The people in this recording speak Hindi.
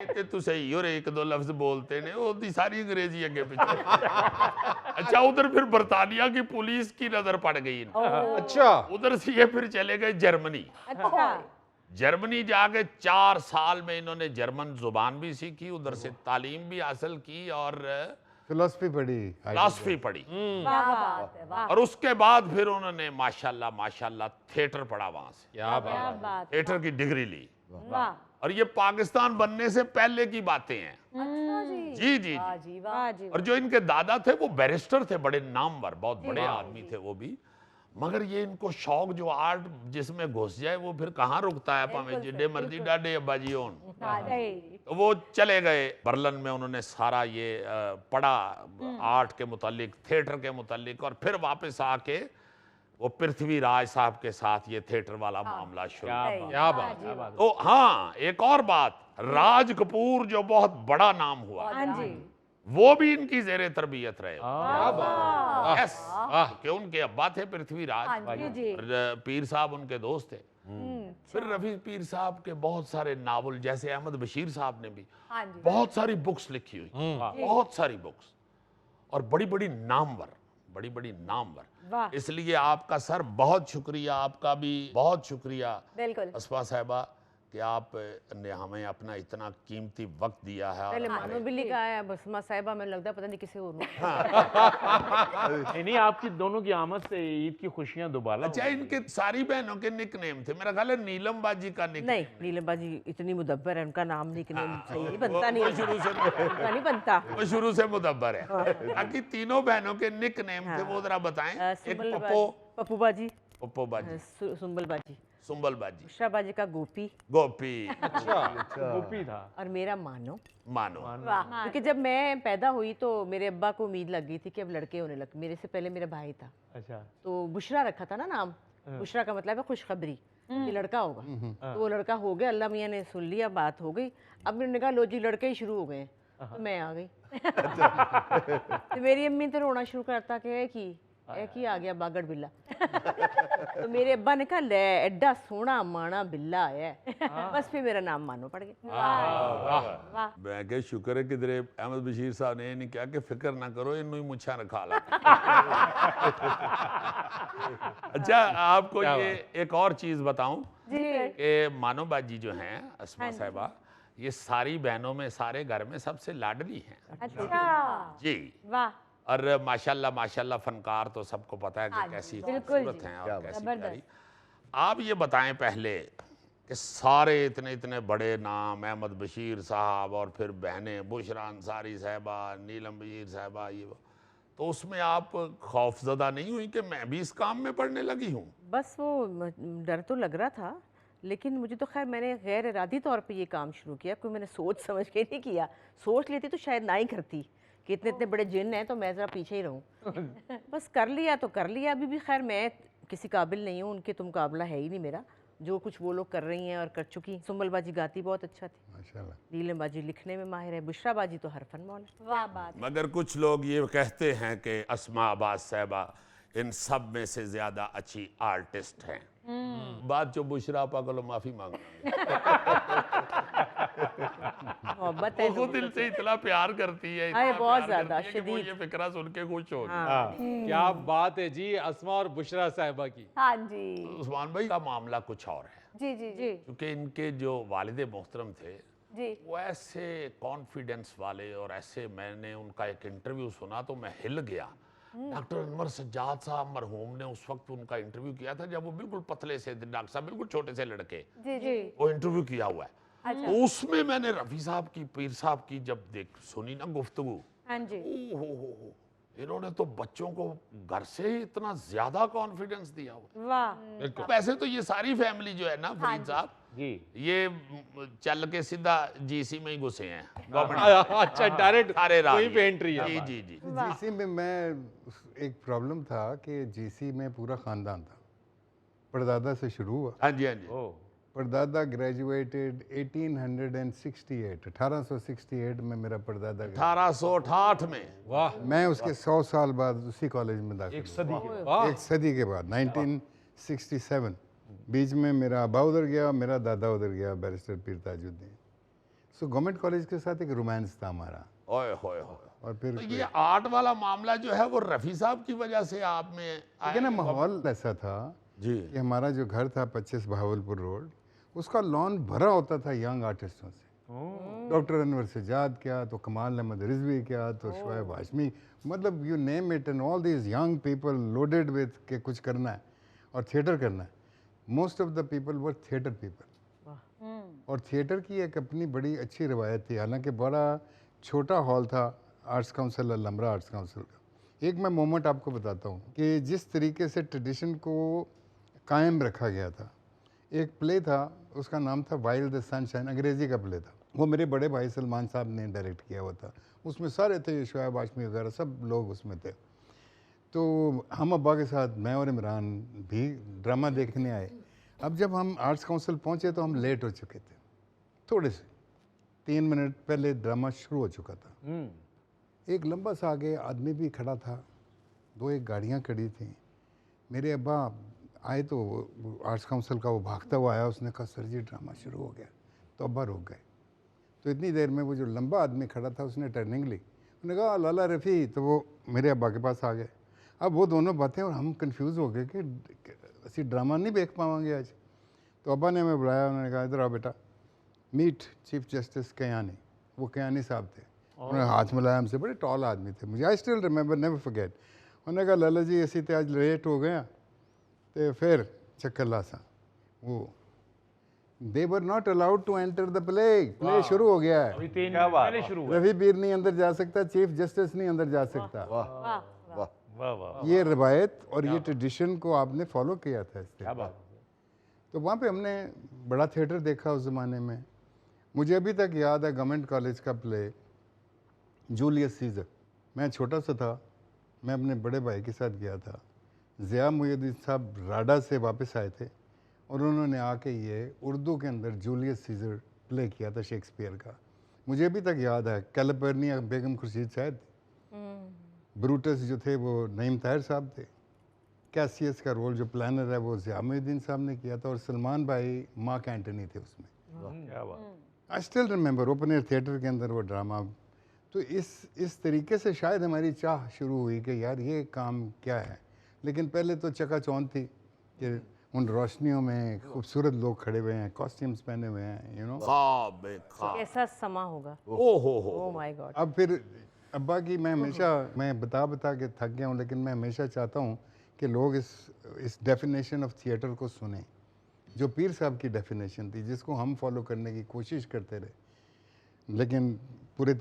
ते तू सही और एक दो लफ्ज बोलते ने वो सारी अंग्रेजी अगे पीछे। अच्छा उधर फिर बरतानिया की पुलिस की नजर पड़ गई इनको। अच्छा उधर से ये फिर चले गए जर्मनी। अच्छा जर्मनी जाके 4 साल में इन्होंने जर्मन जुबान भी सीखी, उधर से तालीम भी हासिल की और फिलोसफी पढ़ी। फिलॉसफी पढ़ी। क्या बात है, वाह और उसके बाद फिर उन्होंने माशाल्लाह माशाल्लाह थिएटर पढ़ा वहां से, क्या क्या बात। बात, थिएटर की डिग्री ली। वाह और ये पाकिस्तान बनने से पहले की बातें हैं। अच्छा जी जी जी वाह जी। जी वाह जी और जो इनके दादा थे वो बैरिस्टर थे, बड़े नामवर, बहुत बड़े आदमी थे वो भी। मगर ये इनको शौक जो आर्ट जिसमें घुस जाए वो फिर कहाँ रुकता है, भाਵੇਂ जिड्डे मर्जी डाडे अब्बा जी होन। तो वो चले गए बर्लिन में, उन्होंने सारा ये पढ़ा आर्ट के मुतालिक, थिएटर के मुतालिक, और फिर वापस आके वो पृथ्वीराज साहब के साथ ये थिएटर वाला मामला शुरू। क्या बात। तो हाँ, एक और बात, राज कपूर जो बहुत बड़ा नाम हुआ, हाँ जी वो भी इनकी जेरे तरबियत रहे। क्या बात। यस, कि उनके अब्बा थे पृथ्वीराज हाँ जी जी और पीर साहब उनके दोस्त थे। फिर रफी पीर साहब के बहुत सारे नावल, जैसे अहमद बशीर साहब ने भी हाँ जी बहुत सारी बुक्स लिखी हुई, बहुत सारी बुक्स, और बड़ी बड़ी नामवर, बड़ी बड़ी नामवर। वाह इसलिए आपका सर बहुत शुक्रिया, आपका भी बहुत शुक्रिया बिल्कुल अस्मा साहिबा कि आपने हमें अपना इतना कीमती वक्त दिया है। और पहले हमारे- मानो बिल्ली का है बसमा साहिबा में लगता है पता नहीं किसे और नहीं आपकी दोनों की आमद से ईद की खुशियां दोबारा अच्छा, इनके सारी बहनों के निक नेम थे, मेरा ख्याल है नीलम बाजी का निक नहीं नीलमबाजी इतनी मुदब्बर है उनका नाम नहीं सही नहीं बनता नहीं शुरू से उनका नहीं बनता वो शुरू से मुदब्बर है। बाकी तीनों बहनों के निक नेम थे, वो जरा बताएं। एक पप्पो, पप्पू बाजी पप्पो बाजी, सुंबल बाजी, सुंबल बाजी, बुशरा बाजी का गोपी गोपी, गोपी था। और मेरा मानो। मानो। वाह क्योंकि जब मैं पैदा हुई तो मेरे अब्बा को उम्मीद लग गई थी कि अब लड़के होने लगे, मेरे से पहले मेरा भाई था अच्छा तो बुशरा रखा था ना नाम। बुशरा का मतलब है खुशखबरी कि लड़का होगा। तो वो लड़का हो गया, अल्लाह मियाँ ने सुन लिया, बात हो गई। अब उन्होंने कहा लो जी लड़के ही शुरू हो गए हैं। तो मैं आ गई तो मेरी अम्मी तो रोना शुरू करता कि एक ही आ गया बागड़ बिल्ला। तो मेरे अब्बा ने कहा ले एड्डा सोना माना बिल्ला आया है। बस फिर मेरा नाम मानो पड़ गया। वाह मैं क्या शुक्र है किधरे अहमद बशीर साहब ने ये नहीं कहा कि फिक्र ना करो इन्हों ही मुच्छा रखा ला। अच्छा आपको ये एक और चीज बताऊं जी कि मानो बाजी जो हैं अस्मा साहिबा, ये सारी बहनों में सारे घर में सबसे लाडली हैं अच्छा जी। वाह और माशाल्लाह माशाल्लाह फनकार तो सबको पता है कि हाँ, कैसी बिल्कुल खूबसूरत हैं और कैसी जबरदस्त। प्यारी। आप ये बताएं पहले कि सारे इतने इतने बड़े नाम, अहमद बशीर साहब और फिर बहनें बुशरा अंसारी साहिबा, नीलम बशीर साहिबा, ये वो, तो उसमें आप खौफजदा नहीं हुई कि मैं भी इस काम में पढ़ने लगी हूँ? बस वो डर तो लग रहा था, लेकिन मुझे तो खैर मैंने गैर इरादी तौर पे ये काम शुरू किया, कोई मैंने सोच समझ के नहीं किया। सोच लेती तो शायद ना ही करती कि इतने इतने बड़े जिन हैं तो मैं ज़रा पीछे ही रहूं। बस कर लिया तो कर लिया। अभी भी खैर मैं किसी काबिल नहीं हूँ, उनके तो मुकाबला है ही नहीं मेरा। जो कुछ वो लोग कर रही हैं और कर चुकी। सुंबल बाजी गाती बहुत अच्छा थी, माशाल्लाह। नीलम बाजी लिखने में माहिर है, बुशरा बाजी तो हरफन मौल है। वाह बात मगर कुछ लोग ये कहते हैं कि अस्मा अब्बास साहिबा इन सब में से ज्यादा अच्छी आर्टिस्ट हैं। बात जो बुशरा आपा को माफी मांगना मोहब्बत है वो खुद दिल से इतना प्यार करती है, अरे इतना बहुत प्यार ज्यादा करती है कि वो शदीद। ये फिक्रा सुन के खुश हो गई। हाँ। क्या बात है जी अस्मा और बुशरा साहिबा की। हाँ जी उस्मान भाई का मामला कुछ और है, जी जी जी क्योंकि इनके जो वालिद मोहतरम थे जी वो ऐसे कॉन्फिडेंस वाले, और ऐसे मैंने उनका एक इंटरव्यू सुना तो मैं हिल गया। डॉक्टर अनवर सज्जाद साहब मरहूम ने उस वक्त उनका इंटरव्यू किया था जब वो बिल्कुल पतले से डॉक्टर साहब, बिल्कुल छोटे से लड़के, जी जी वो इंटरव्यू किया हुआ है। तो उसमें मैंने रफ़ी साहब की, पीर साहब की जब सुनी ना गुफ्तगू, हाँ जी हो, इन्होंने तो बच्चों को घर से ही इतना ज्यादा कॉन्फिडेंस दिया हुआ। वाह वैसे तो ये सारी फैमिली जो है ना फरीद साहब, जी ये चल के सीधा जीसी में ही घुसे हैं गवर्नमेंट। अच्छा डायरेक्ट सारे वहीं पे राज एंट्री है। जी जी जी। जीसी में मैं एक प्रॉब्लम था कि जीसी में पूरा खानदान था। परदादा से शुरू हुआ। हाँ जी हाँ जी। ओ परदादा ग्रेजुएटेड 1868 में मेरा परदादा 1868 में वाह। मैं उसके 100 साल बाद उसी कॉलेज में दाखिल एक सदी के हुआ। एक सदी के बाद 1967 बीच में मेरा अब्बा उधर गया, मेरा दादा उधर गया, बैरिस्टर पीर ताजुद्दीन। सो गवर्नमेंट कॉलेज के साथ एक रोमांस था हमारा। ओए होए होए। और फिर तो ये आर्ट वाला मामला जो है वो रफ़ी साहब की वजह से आप में आया ठीक है ना, कि माहौल ऐसा था जी कि हमारा जो घर था 25 बहावलपुर रोड, उसका लॉन भरा होता था यंग आर्टिस्टों से। डॉक्टर अनवर सजाद क्या, तो कमाल अहमद रिजवी क्या, तो शुएब हाशमी, मतलब you name it, and all these young people loaded with के कुछ करना है और थिएटर करना है। Most of the people were theatre people. और थिएटर की एक अपनी बड़ी अच्छी रवायत थी, हालांकि बड़ा छोटा हॉल था आर्ट्स काउंसिल, अलमरा आर्ट्स काउंसिल का। एक मैं मोमेंट आपको बताता हूँ कि जिस तरीके से ट्रेडिशन को कायम रखा गया था। एक प्ले था, उसका नाम था वाइल्ड द सनशाइन, अंग्रेज़ी का प्ले था, वो मेरे बड़े भाई सलमान साहब ने डायरेक्ट किया हुआ था। उसमें सारे थे, शुएब हाशमी वगैरह सब लोग उसमें थे। तो हम अब्बा के साथ मैं और इमरान भी ड्रामा देखने आए। अब जब हम आर्ट्स काउंसिल पहुंचे तो हम लेट हो चुके थे, थोड़े से 3 मिनट पहले ड्रामा शुरू हो चुका था। एक लंबा सा आगे आदमी भी खड़ा था, 2-1 गाड़ियाँ खड़ी थी। मेरे अब्बा आए तो वो आर्ट्स काउंसिल का वो भागता हुआ आया, उसने कहा सर जी ड्रामा शुरू हो गया। तो अब्बा रुक गए। तो इतनी देर में वो जो लंबा आदमी खड़ा था उसने टर्निंग ली, उसने कहा लाला रफ़ी, तो वो मेरे अब्बा के पास आ गए। अब वो दोनों बातें और हम कंफ्यूज हो गए कि असी ड्रामा नहीं देख पाएंगे आज। तो अब्बा ने हमें बुलाया, उन्होंने कहा इधर आओ बेटा, मीट चीफ जस्टिस कयानी। वो कयानी साहब थे, उन्होंने हाथ मिलाया हमसे, बड़े टॉल आदमी थे, मुझे I still remember, never forget. उन्होंने कहा लाला जी असी तो आज लेट हो गए, तो फिर चक्कर लासा वो they were not allowed to enter the play शुरू हो गया है। अभी 3 मिनट पहले शुरू हुआ। रवि बीर नहीं अंदर जा सकता, चीफ जस्टिस नहीं अंदर जा सकता। वाह वाह वाह, ये रवायत और ये ट्रेडिशन को आपने फॉलो किया था इससे। क्या बात। तो वहाँ पे हमने बड़ा थिएटर देखा उस ज़माने में। मुझे अभी तक याद है गवर्नमेंट कॉलेज का प्ले जूलियस सीजर। मैं छोटा सा था, मैं अपने बड़े भाई के साथ गया था। ज़िया मुहिउद्दीन साहब राडा से वापस आए थे और उन्होंने आके ये उर्दू के अंदर जूलियस सीजर प्ले किया था शेक्सपियर का। मुझे अभी तक याद है, कैलिफोर्निया बेगम खुर्शीद शायद, ब्रूटस जो थे वो नईम ताहिर साहब थे, कैसियस का रोल जो प्लानर है वो ज़िया मुहिउद्दीन साहब ने किया था, और सलमान भाई मार्क एंटनी थे उसमें। क्या बात। I still remember open air theatre के अंदर वो ड्रामा। तो इस तरीके से शायद हमारी चाह शुरू हुई कि यार ये काम क्या है। लेकिन पहले तो चकाचौंध थी कि उन रोशनियों में खूबसूरत लोग खड़े हुए हैं, कॉस्ट्यूम्स पहने हुए हैं, यू नो। ख्वाब में ख्वाब। कैसा समा होगा। ओ हो ओह माय गॉड। अब फिर अब्बा की मैं हमेशा, मैं बता के थक गया हूँ, लेकिन मैं हमेशा चाहता हूँ कि लोग इस डेफिनेशन ऑफ थिएटर को सुने, जो पीर साहब की डेफिनेशन थी, जिसको हम फॉलो करने की कोशिश करते रहे। लेकिन